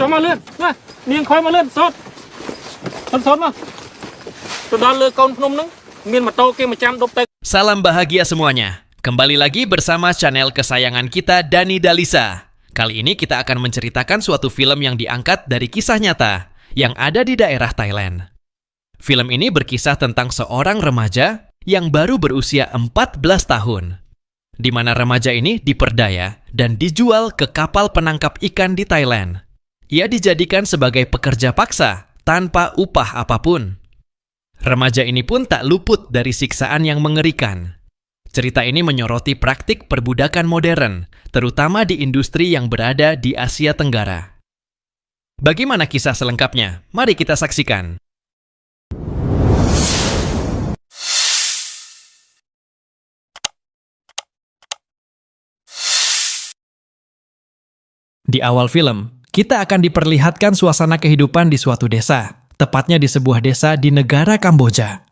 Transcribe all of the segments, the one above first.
Coba lihat, nah, niang khói mà lên, sốt mà. Sudah le kaun Phnom nang, mien motor ke macam dop tay. Salam bahagia semuanya. Kembali lagi bersama channel kesayangan kita Dani Dalisa. Kali ini kita akan menceritakan suatu film yang diangkat dari kisah nyata yang ada di daerah Thailand. Film ini berkisah tentang seorang remaja yang baru berusia 14 tahun, di mana remaja ini diperdaya dan dijual ke kapal penangkap ikan di Thailand. Ia dijadikan sebagai pekerja paksa tanpa upah apapun. Remaja ini pun tak luput dari siksaan yang mengerikan. Cerita ini menyoroti praktik perbudakan modern, terutama di industri yang berada di Asia Tenggara. Bagaimana kisah selengkapnya? Mari kita saksikan. Di awal film, kita akan diperlihatkan suasana kehidupan di suatu desa, tepatnya di sebuah desa di negara Kamboja.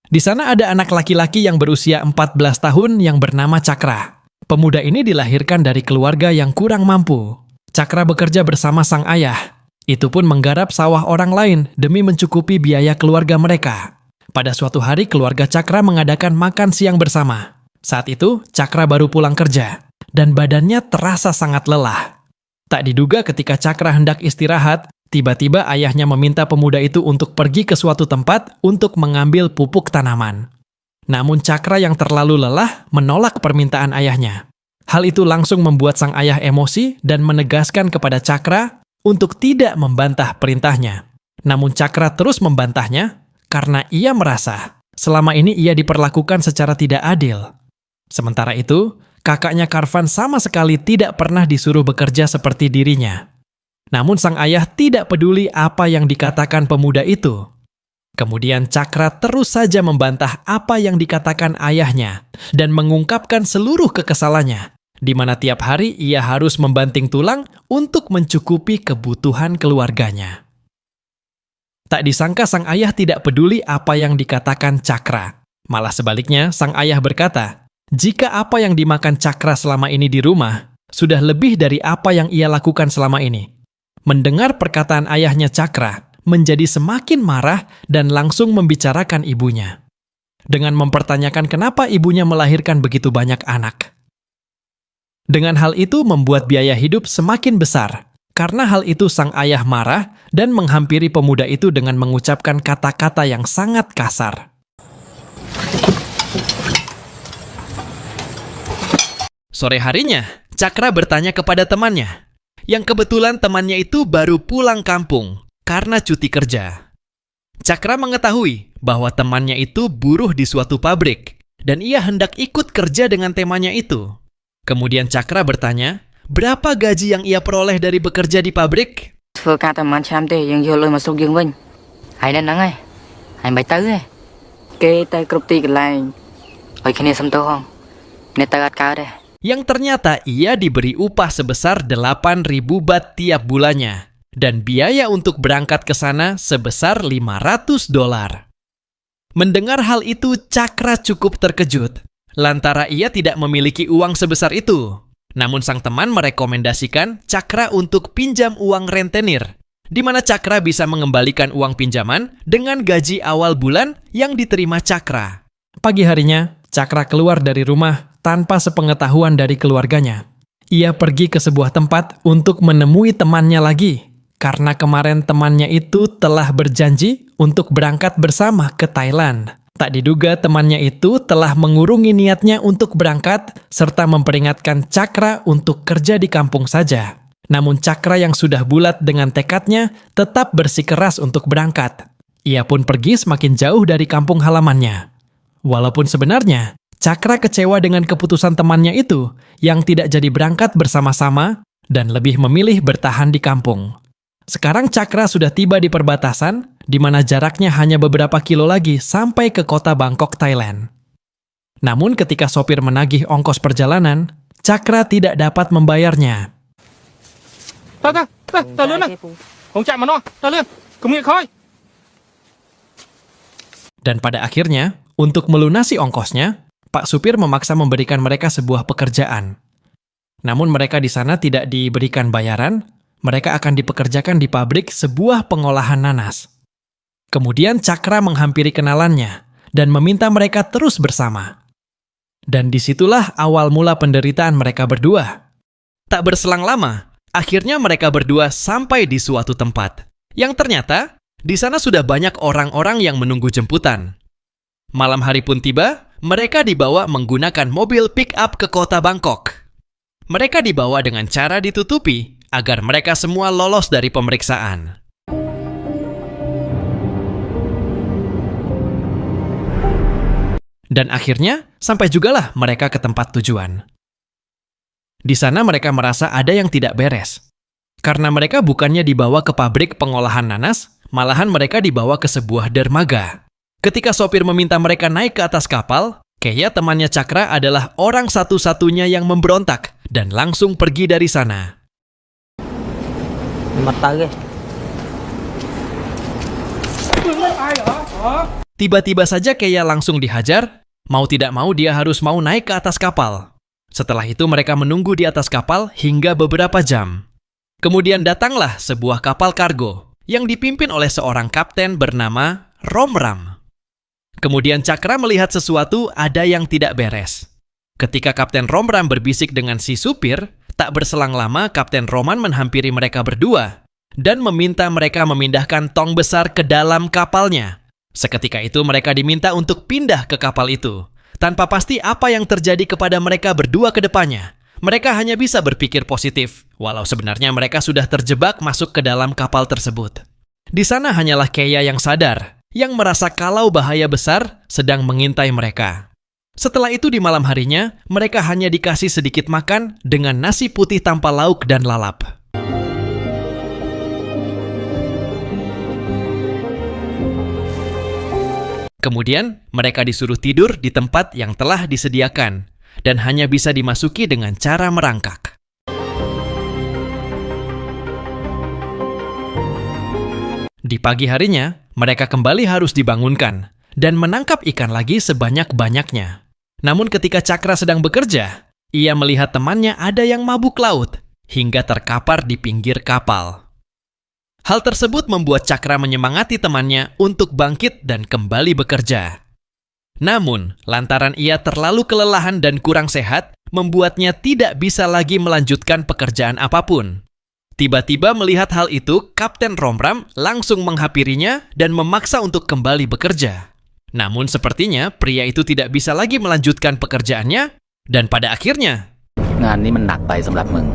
Di sana ada anak laki-laki yang berusia 14 tahun yang bernama Cakra. Pemuda ini dilahirkan dari keluarga yang kurang mampu. Cakra bekerja bersama sang ayah. Itu pun menggarap sawah orang lain demi mencukupi biaya keluarga mereka. Pada suatu hari keluarga Cakra mengadakan makan siang bersama. Saat itu, Cakra baru pulang kerja, dan badannya terasa sangat lelah. Tak diduga ketika Cakra hendak istirahat, tiba-tiba ayahnya meminta pemuda itu untuk pergi ke suatu tempat untuk mengambil pupuk tanaman. Namun Cakra yang terlalu lelah menolak permintaan ayahnya. Hal itu langsung membuat sang ayah emosi dan menegaskan kepada Cakra untuk tidak membantah perintahnya. Namun Cakra terus membantahnya karena ia merasa selama ini ia diperlakukan secara tidak adil. Sementara itu, kakaknya Karvan sama sekali tidak pernah disuruh bekerja seperti dirinya. Namun sang ayah tidak peduli apa yang dikatakan pemuda itu. Kemudian Cakra terus saja membantah apa yang dikatakan ayahnya dan mengungkapkan seluruh kekesalannya, di mana tiap hari ia harus membanting tulang untuk mencukupi kebutuhan keluarganya. Tak disangka sang ayah tidak peduli apa yang dikatakan Cakra. Malah sebaliknya, sang ayah berkata, jika apa yang dimakan Cakra selama ini di rumah sudah lebih dari apa yang ia lakukan selama ini. Mendengar perkataan ayahnya Cakra, menjadi semakin marah dan langsung membicarakan ibunya. Dengan mempertanyakan kenapa ibunya melahirkan begitu banyak anak. Dengan hal itu membuat biaya hidup semakin besar. Karena hal itu sang ayah marah dan menghampiri pemuda itu dengan mengucapkan kata-kata yang sangat kasar. Sore harinya, Cakra bertanya kepada temannya, yang kebetulan temannya itu baru pulang kampung karena cuti kerja. Cakra mengetahui bahwa temannya itu buruh di suatu pabrik dan ia hendak ikut kerja dengan temannya itu. Kemudian Cakra bertanya, berapa gaji yang ia peroleh dari bekerja di pabrik?ធ្វើការតែមិនឆ្នាំទេយើងយកលុយមកស្រុកយើងវិញហើយនៅហ្នឹងហើយហើយមិនទៅទេគេទៅគ្រប់ទីកន្លែងឲ្យគ្នាសំទោសហងអ្នកទៅអត់កើតទេ Yang ternyata ia diberi upah sebesar 8.000 baht tiap bulannya dan biaya untuk berangkat ke sana sebesar $500. Mendengar hal itu, Cakra cukup terkejut lantaran ia tidak memiliki uang sebesar itu. Namun sang teman merekomendasikan Cakra untuk pinjam uang rentenir, di mana Cakra bisa mengembalikan uang pinjaman dengan gaji awal bulan yang diterima Cakra. Pagi harinya, Cakra keluar dari rumah tanpa sepengetahuan dari keluarganya. Ia pergi ke sebuah tempat untuk menemui temannya lagi, karena kemarin temannya itu telah berjanji untuk berangkat bersama ke Thailand. Tak diduga temannya itu telah mengurungi niatnya untuk berangkat, serta memperingatkan Cakra untuk kerja di kampung saja. Namun Cakra yang sudah bulat dengan tekadnya tetap bersikeras untuk berangkat. Ia pun pergi semakin jauh dari kampung halamannya. Walaupun sebenarnya, Cakra kecewa dengan keputusan temannya itu yang tidak jadi berangkat bersama-sama dan lebih memilih bertahan di kampung. Sekarang Cakra sudah tiba di perbatasan, di mana jaraknya hanya beberapa kilo lagi sampai ke kota Bangkok, Thailand. Namun ketika sopir menagih ongkos perjalanan, Cakra tidak dapat membayarnya. Ta lươn này. Không chạm vào nó, ta lươn. Cùng nghĩa khói. Dan pada akhirnya, untuk melunasi ongkosnya, Pak supir memaksa memberikan mereka sebuah pekerjaan. Namun mereka di sana tidak diberikan bayaran, mereka akan dipekerjakan di pabrik sebuah pengolahan nanas. Kemudian Cakra menghampiri kenalannya dan meminta mereka terus bersama. Dan disitulah awal mula penderitaan mereka berdua. Tak berselang lama, akhirnya mereka berdua sampai di suatu tempat, yang ternyata di sana sudah banyak orang-orang yang menunggu jemputan. Malam hari pun tiba, mereka dibawa menggunakan mobil pick-up ke kota Bangkok. Mereka dibawa dengan cara ditutupi agar mereka semua lolos dari pemeriksaan. Dan akhirnya, sampai jugalah mereka ke tempat tujuan. Di sana mereka merasa ada yang tidak beres. Karena mereka bukannya dibawa ke pabrik pengolahan nanas, malahan mereka dibawa ke sebuah dermaga. Ketika sopir meminta mereka naik ke atas kapal, Keya temannya Cakra adalah orang satu-satunya yang memberontak dan langsung pergi dari sana. Tiba-tiba saja Keya langsung dihajar, mau tidak mau dia harus mau naik ke atas kapal. Setelah itu mereka menunggu di atas kapal hingga beberapa jam. Kemudian datanglah sebuah kapal kargo yang dipimpin oleh seorang kapten bernama Romram. Kemudian Cakra melihat sesuatu ada yang tidak beres. Ketika Kapten Romram berbisik dengan si supir, tak berselang lama Kapten Roman menghampiri mereka berdua dan meminta mereka memindahkan tong besar ke dalam kapalnya. Seketika itu mereka diminta untuk pindah ke kapal itu. Tanpa pasti apa yang terjadi kepada mereka berdua ke depannya. Mereka hanya bisa berpikir positif, walau sebenarnya mereka sudah terjebak masuk ke dalam kapal tersebut. Di sana hanyalah Keya yang sadar, yang merasa kalau bahaya besar sedang mengintai mereka. Setelah itu di malam harinya, mereka hanya dikasih sedikit makan dengan nasi putih tanpa lauk dan lalap. Kemudian, mereka disuruh tidur di tempat yang telah disediakan dan hanya bisa dimasuki dengan cara merangkak. Di pagi harinya, mereka kembali harus dibangunkan dan menangkap ikan lagi sebanyak-banyaknya. Namun ketika Cakra sedang bekerja, ia melihat temannya ada yang mabuk laut hingga terkapar di pinggir kapal. Hal tersebut membuat Cakra menyemangati temannya untuk bangkit dan kembali bekerja. Namun, lantaran ia terlalu kelelahan dan kurang sehat, membuatnya tidak bisa lagi melanjutkan pekerjaan apapun. Tiba-tiba melihat hal itu, Kapten Romram langsung menghampirinya dan memaksa untuk kembali bekerja. Namun sepertinya pria itu tidak bisa lagi melanjutkan pekerjaannya dan pada akhirnya งานนี้มันหนักไปสำหรับมึง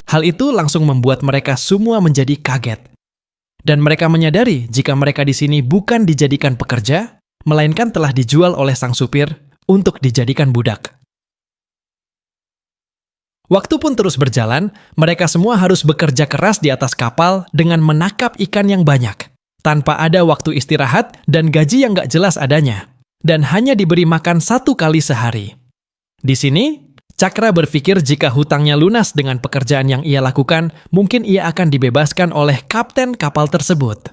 hal itu langsung membuat mereka semua menjadi kaget. Dan mereka menyadari jika mereka di sini bukan dijadikan pekerja, melainkan telah dijual oleh sang supir untuk dijadikan budak. Waktu pun terus berjalan, mereka semua harus bekerja keras di atas kapal dengan menangkap ikan yang banyak, tanpa ada waktu istirahat dan gaji yang gak jelas adanya, dan hanya diberi makan 1 kali sehari. Di sini, Cakra berpikir jika hutangnya lunas dengan pekerjaan yang ia lakukan, mungkin ia akan dibebaskan oleh kapten kapal tersebut.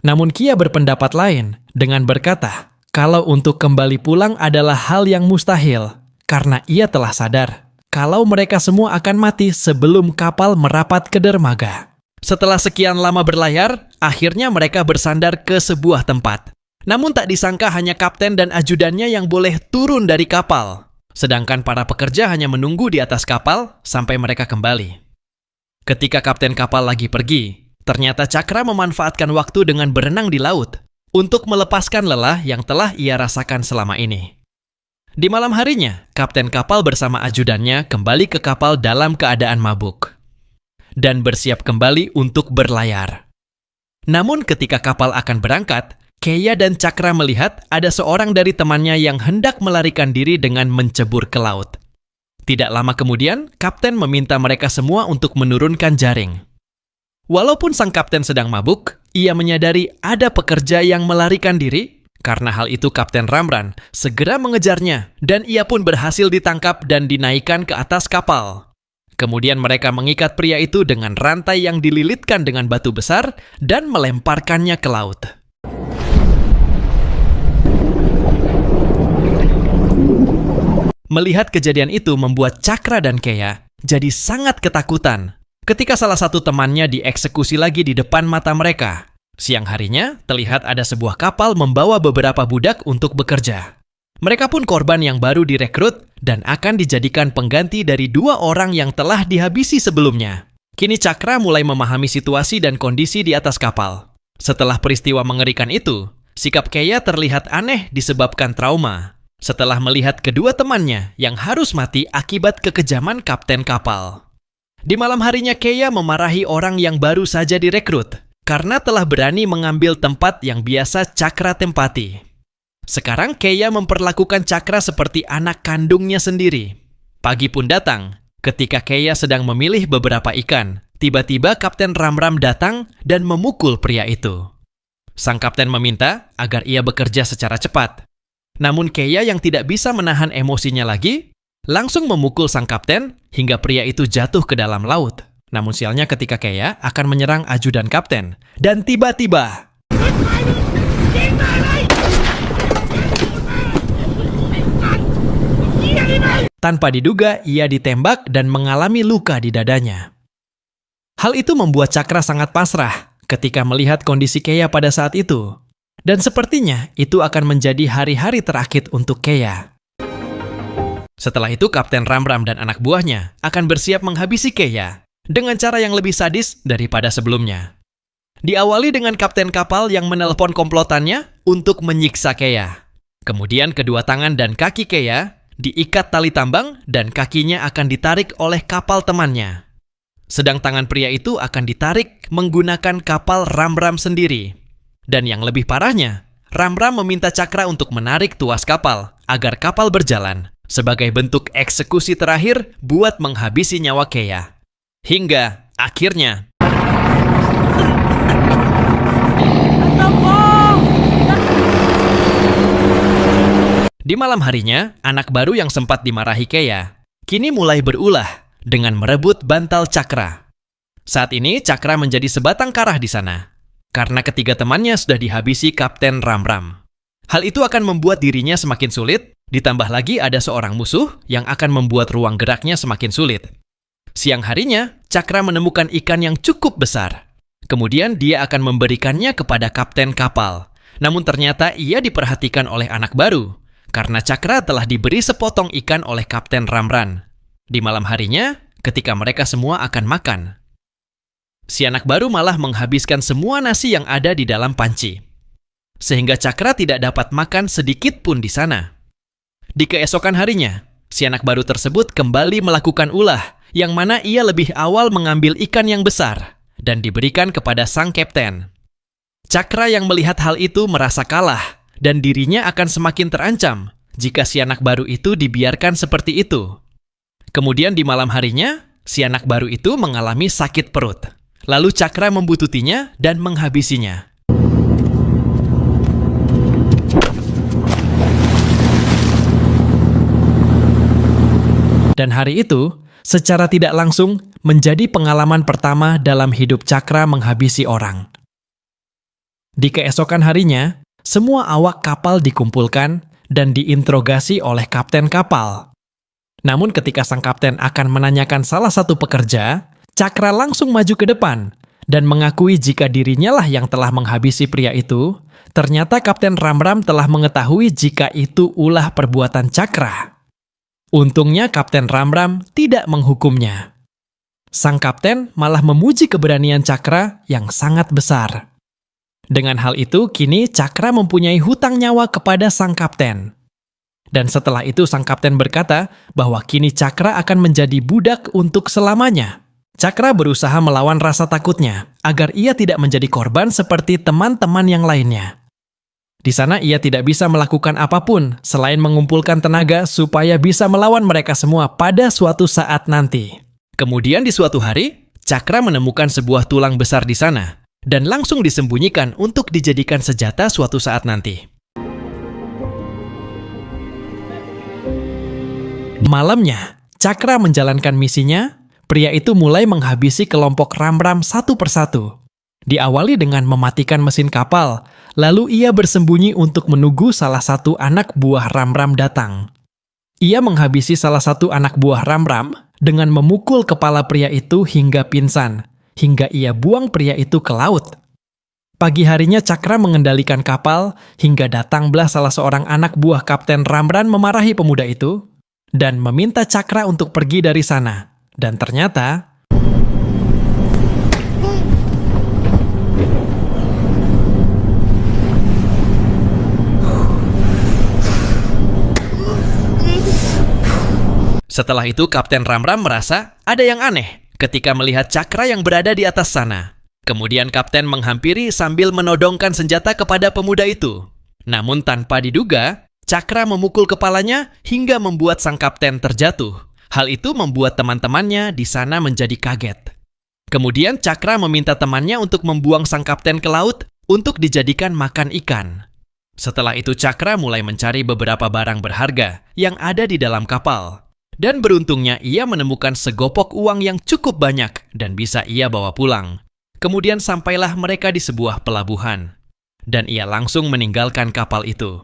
Namun Kia berpendapat lain dengan berkata, kalau untuk kembali pulang adalah hal yang mustahil, karena ia telah sadar kalau mereka semua akan mati sebelum kapal merapat ke dermaga. Setelah sekian lama berlayar, akhirnya mereka bersandar ke sebuah tempat. Namun tak disangka hanya kapten dan ajudannya yang boleh turun dari kapal. Sedangkan para pekerja hanya menunggu di atas kapal sampai mereka kembali. Ketika kapten kapal lagi pergi, ternyata Cakra memanfaatkan waktu dengan berenang di laut untuk melepaskan lelah yang telah ia rasakan selama ini. Di malam harinya, kapten kapal bersama ajudannya kembali ke kapal dalam keadaan mabuk dan bersiap kembali untuk berlayar. Namun ketika kapal akan berangkat, Keya dan Cakra melihat ada seorang dari temannya yang hendak melarikan diri dengan mencebur ke laut. Tidak lama kemudian, kapten meminta mereka semua untuk menurunkan jaring. Walaupun sang kapten sedang mabuk, ia menyadari ada pekerja yang melarikan diri. Karena hal itu Kapten Ramran segera mengejarnya dan ia pun berhasil ditangkap dan dinaikkan ke atas kapal. Kemudian mereka mengikat pria itu dengan rantai yang dililitkan dengan batu besar dan melemparkannya ke laut. Melihat kejadian itu membuat Cakra dan Keya jadi sangat ketakutan ketika salah satu temannya dieksekusi lagi di depan mata mereka. Siang harinya, terlihat ada sebuah kapal membawa beberapa budak untuk bekerja. Mereka pun korban yang baru direkrut dan akan dijadikan pengganti dari 2 orang yang telah dihabisi sebelumnya. Kini Cakra mulai memahami situasi dan kondisi di atas kapal. Setelah peristiwa mengerikan itu, sikap Keya terlihat aneh disebabkan trauma. Setelah melihat kedua temannya yang harus mati akibat kekejaman kapten kapal. Di malam harinya Keya memarahi orang yang baru saja direkrut karena telah berani mengambil tempat yang biasa Cakra tempati. Sekarang Keya memperlakukan Cakra seperti anak kandungnya sendiri. Pagi pun datang, ketika Keya sedang memilih beberapa ikan, tiba-tiba Kapten Ramram datang dan memukul pria itu. Sang kapten meminta agar ia bekerja secara cepat. Namun Keya yang tidak bisa menahan emosinya lagi, langsung memukul sang kapten hingga pria itu jatuh ke dalam laut. Namun sialnya ketika Keya akan menyerang ajudan kapten, dan tiba-tiba tanpa diduga, ia ditembak dan mengalami luka di dadanya. Hal itu membuat Cakra sangat pasrah ketika melihat kondisi Keya pada saat itu. Dan sepertinya itu akan menjadi hari-hari terakhir untuk Keya. Setelah itu, Kapten Ramram dan anak buahnya akan bersiap menghabisi Keya dengan cara yang lebih sadis daripada sebelumnya. Diawali dengan kapten kapal yang menelpon komplotannya untuk menyiksa Keya. Kemudian kedua tangan dan kaki Keya diikat tali tambang dan kakinya akan ditarik oleh kapal temannya. Sedang tangan pria itu akan ditarik menggunakan kapal Ramram sendiri. Dan yang lebih parahnya, Ramram meminta Cakra untuk menarik tuas kapal agar kapal berjalan sebagai bentuk eksekusi terakhir buat menghabisi nyawa Keya. Hingga akhirnya di malam harinya, anak baru yang sempat dimarahi Keya kini mulai berulah dengan merebut bantal Cakra. Saat ini Cakra menjadi sebatang karah di sana karena ketiga temannya sudah dihabisi Kapten Ramram. Hal itu akan membuat dirinya semakin sulit, ditambah lagi ada seorang musuh yang akan membuat ruang geraknya semakin sulit. Siang harinya, Cakra menemukan ikan yang cukup besar. Kemudian dia akan memberikannya kepada kapten kapal. Namun ternyata ia diperhatikan oleh anak baru karena Cakra telah diberi sepotong ikan oleh Kapten Ramram. Di malam harinya, ketika mereka semua akan makan, si anak baru malah menghabiskan semua nasi yang ada di dalam panci. Sehingga Cakra tidak dapat makan sedikit pun di sana. Di keesokan harinya, si anak baru tersebut kembali melakukan ulah yang mana ia lebih awal mengambil ikan yang besar dan diberikan kepada sang kapten. Cakra yang melihat hal itu merasa kalah dan dirinya akan semakin terancam jika si anak baru itu dibiarkan seperti itu. Kemudian di malam harinya, si anak baru itu mengalami sakit perut. Lalu Cakra membututinya dan menghabisinya. Dan hari itu, secara tidak langsung, menjadi pengalaman pertama dalam hidup Cakra menghabisi orang. Di keesokan harinya, semua awak kapal dikumpulkan dan diinterogasi oleh kapten kapal. Namun ketika sang kapten akan menanyakan salah satu pekerja, Cakra langsung maju ke depan dan mengakui jika dirinya lah yang telah menghabisi pria itu. Ternyata Kapten Ramram telah mengetahui jika itu ulah perbuatan Cakra. Untungnya Kapten Ramram tidak menghukumnya. Sang kapten malah memuji keberanian Cakra yang sangat besar. Dengan hal itu, kini Cakra mempunyai hutang nyawa kepada sang kapten. Dan setelah itu sang kapten berkata bahwa kini Cakra akan menjadi budak untuk selamanya. Cakra berusaha melawan rasa takutnya agar ia tidak menjadi korban seperti teman-teman yang lainnya. Di sana ia tidak bisa melakukan apapun selain mengumpulkan tenaga supaya bisa melawan mereka semua pada suatu saat nanti. Kemudian di suatu hari, Cakra menemukan sebuah tulang besar di sana dan langsung disembunyikan untuk dijadikan senjata suatu saat nanti. Malamnya, Cakra menjalankan misinya. Pria itu mulai menghabisi kelompok Ramram satu persatu. Diawali dengan mematikan mesin kapal, lalu ia bersembunyi untuk menunggu salah satu anak buah Ramram datang. Ia menghabisi salah satu anak buah Ram-Ram dengan memukul kepala pria itu hingga pingsan, hingga ia buang pria itu ke laut. Pagi harinya Cakra mengendalikan kapal hingga datanglah salah seorang anak buah Kapten Ramran memarahi pemuda itu dan meminta Cakra untuk pergi dari sana. Dan ternyata setelah itu Kapten Ramram merasa ada yang aneh ketika melihat Cakra yang berada di atas sana. Kemudian Kapten menghampiri sambil menodongkan senjata kepada pemuda itu. Namun tanpa diduga, Cakra memukul kepalanya hingga membuat sang kapten terjatuh. Hal itu membuat teman-temannya di sana menjadi kaget. Kemudian Cakra meminta temannya untuk membuang sang kapten ke laut untuk dijadikan makan ikan. Setelah itu Cakra mulai mencari beberapa barang berharga yang ada di dalam kapal. Dan beruntungnya ia menemukan segopok uang yang cukup banyak dan bisa ia bawa pulang. Kemudian sampailah mereka di sebuah pelabuhan. Dan ia langsung meninggalkan kapal itu.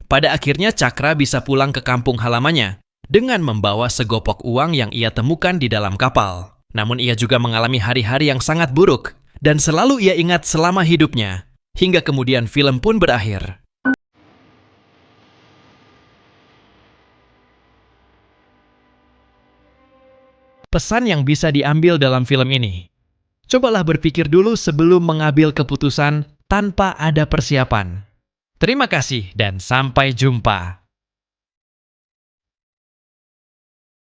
Pada akhirnya Cakra bisa pulang ke kampung halamannya dengan membawa segopok uang yang ia temukan di dalam kapal. Namun ia juga mengalami hari-hari yang sangat buruk dan selalu ia ingat selama hidupnya. Hingga kemudian film pun berakhir. Pesan yang bisa diambil dalam film ini. Cobalah berpikir dulu sebelum mengambil keputusan tanpa ada persiapan. Terima kasih dan sampai jumpa.